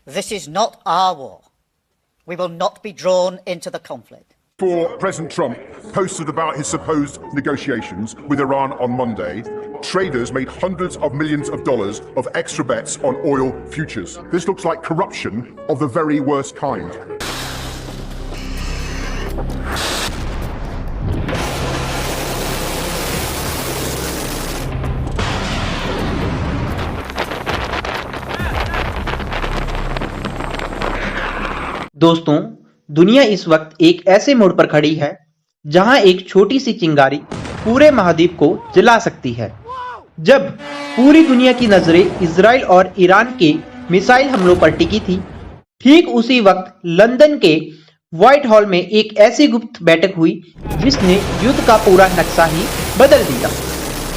This is not our war. We will not be drawn into the conflict. Before President Trump posted about his supposed negotiations with Iran on Monday, traders made hundreds of millions of dollars of extra bets on oil futures. This looks like corruption of the very worst kind. दोस्तों, दुनिया इस वक्त एक ऐसे मोड़ पर खड़ी है जहां एक छोटी सी चिंगारी पूरे महाद्वीप को जला सकती है। जब पूरी दुनिया की नजरें इजराइल और ईरान के मिसाइल हमलों पर टिकी थी, ठीक उसी वक्त लंदन के व्हाइट हॉल में एक ऐसी गुप्त बैठक हुई जिसने युद्ध का पूरा नक्शा ही बदल दिया।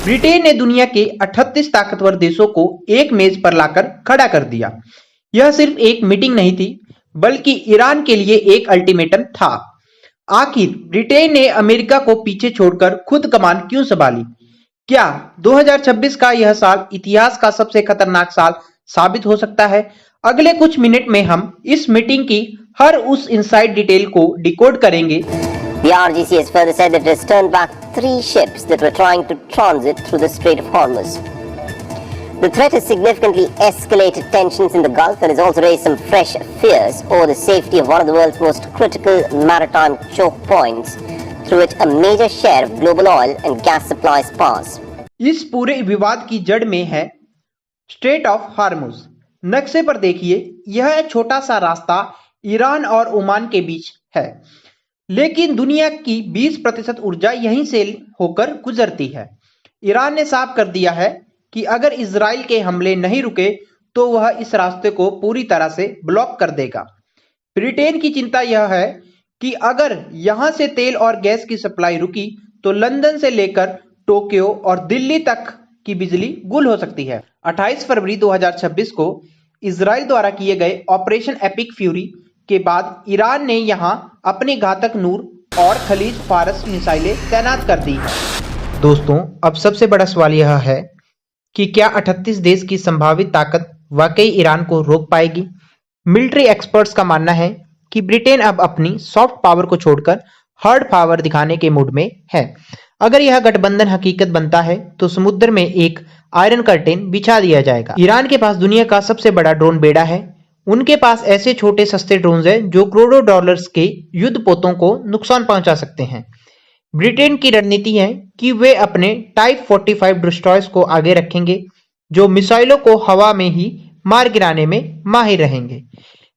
ब्रिटेन ने दुनिया के 38 ताकतवर देशों को एक मेज पर लाकर खड़ा कर दिया। यह सिर्फ एक मीटिंग नहीं थी, बल्कि ईरान के लिए एक अल्टीमेटम था। आखिर ब्रिटेन ने अमेरिका को पीछे छोड़कर खुद कमान क्यों संभाली? क्या 2026 का यह साल इतिहास का सबसे खतरनाक साल साबित हो सकता है? अगले कुछ मिनट में हम इस मीटिंग की हर उस इनसाइड डिटेल को डिकोड करेंगे। The RGC has further said that it has turned back 3 ships that were trying to transit through the Strait of Hormuz. The threat has significantly escalated tensions in the Gulf and has also raised some fresh fears over the safety of one of the world's most critical maritime choke points, through which a major share of global oil and gas supplies pass. इस पूरे विवाद की जड़ में है straight of Hormuz. नक्शे पर देखिए, यह छोटा सा रास्ता ईरान और ओमान के बीच है, लेकिन दुनिया की 20% ऊर्जा यहीं से होकर गुजरती है। ईरान ने साफ कर दिया है कि अगर इजराइल के हमले नहीं रुके तो वह इस रास्ते को पूरी तरह से ब्लॉक कर देगा। ब्रिटेन की चिंता यह है कि अगर यहां से तेल और गैस की सप्लाई रुकी तो लंदन से लेकर टोक्यो और दिल्ली तक की बिजली गुल हो सकती है। 28 फरवरी 2026 को इजराइल द्वारा किए गए ऑपरेशन एपिक फ्यूरी के बाद ईरान ने यहां अपनी घातक नूर और खलीज फारस मिसाइलें तैनात कर दी है। दोस्तों, अब सबसे बड़ा सवाल यह है कि क्या 38 देश की संभावित ताकत वाकई ईरान को रोक पाएगी? मिलिट्री एक्सपर्ट्स का मानना है कि ब्रिटेन अब अपनी सॉफ्ट पावर को छोड़कर हार्ड पावर दिखाने के मूड में है। अगर यह गठबंधन हकीकत बनता है तो समुद्र में एक आयरन कर्टेन बिछा दिया जाएगा। ईरान के पास दुनिया का सबसे बड़ा ड्रोन बेड़ा है। उनके पास ऐसे छोटे सस्ते ड्रोन हैं जो करोड़ों डॉलर्स के युद्ध पोतों को नुकसान पहुंचा सकते हैं। ब्रिटेन की रणनीति है कि वे अपने टाइप 45 डिस्ट्रॉयर्स को आगे रखेंगे, जो मिसाइलों को हवा में ही मार गिराने में माहिर रहेंगे।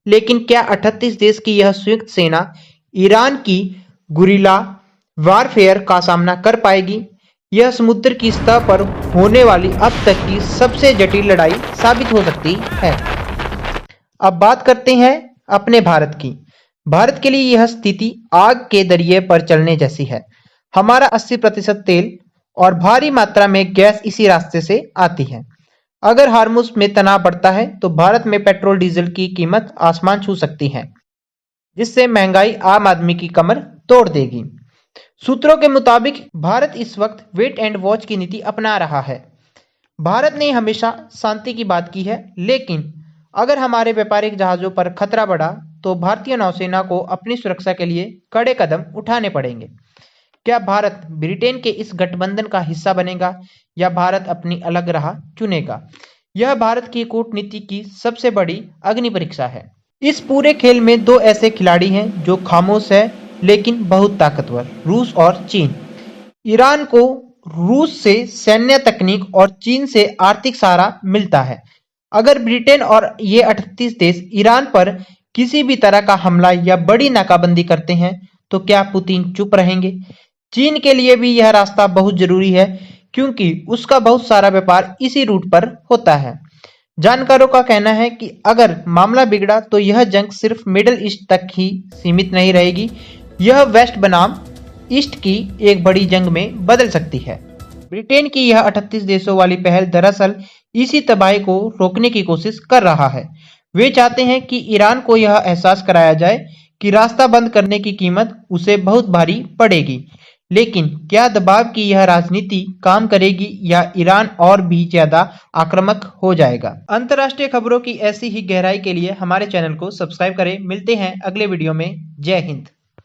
लेकिन क्या 38 देश की यह संयुक्त सेना ईरान की गुरिल्ला वारफेयर का सामना कर पाएगी? यह समुद्र की सतह पर होने वाली अब तक की सबसे जटिल लड़ाई साबित हो सकती है। अब बात करते हैं अपने भारत की। भारत के लिए यह स्थिति आग के दरिये पर चलने जैसी है। हमारा 80% तेल और भारी मात्रा में गैस इसी रास्ते से आती है। अगर हार्मुज में तनाव बढ़ता है तो भारत में पेट्रोल डीजल की कीमत आसमान छू सकती है, जिससे महंगाई आम आदमी की कमर तोड़ देगी। सूत्रों के मुताबिक भारत इस वक्त वेट एंड वॉच की नीति अपना रहा है। भारत ने हमेशा शांति की बात की है, लेकिन अगर हमारे व्यापारिक जहाजों पर खतरा बढ़ा तो भारतीय नौसेना को अपनी सुरक्षा के लिए कड़े कदम उठाने पड़ेंगे। क्या भारत ब्रिटेन के इस गठबंधन का हिस्सा बनेगा या भारत अपनी अलग राह चुनेगा? यह भारत की कूटनीति की सबसे बड़ी अग्नि परीक्षा है। इस पूरे खेल में 2 ऐसे खिलाड़ी हैं जो खामोश है लेकिन बहुत ताकतवर, रूस और चीन। ईरान को रूस से सैन्य तकनीक और चीन से आर्थिक सहारा मिलता है। अगर ब्रिटेन और ये 38 देश ईरान पर किसी भी तरह का हमला या बड़ी नाकाबंदी करते हैं तो क्या पुतिन चुप रहेंगे? चीन के लिए भी यह रास्ता बहुत जरूरी है, क्योंकि उसका बहुत सारा व्यापार इसी रूट पर होता है। जानकारों का कहना है कि अगर मामला बिगड़ा तो यह जंग सिर्फ मिडिल ईस्ट तक ही सीमित नहीं रहेगी, यह वेस्ट बनाम ईस्ट की एक बड़ी जंग में बदल सकती है। ब्रिटेन की यह 38 देशों वाली पहल दरअसल इसी तबाही को रोकने की कोशिश कर रहा है। वे चाहते हैं कि ईरान को यह एहसास कराया जाए कि रास्ता बंद करने की कीमत उसे बहुत भारी पड़ेगी। लेकिन क्या दबाव की यह राजनीति काम करेगी या ईरान और भी ज्यादा आक्रामक हो जाएगा? अंतर्राष्ट्रीय खबरों की ऐसी ही गहराई के लिए हमारे चैनल को सब्सक्राइब करें। मिलते हैं अगले वीडियो में। जय हिंद।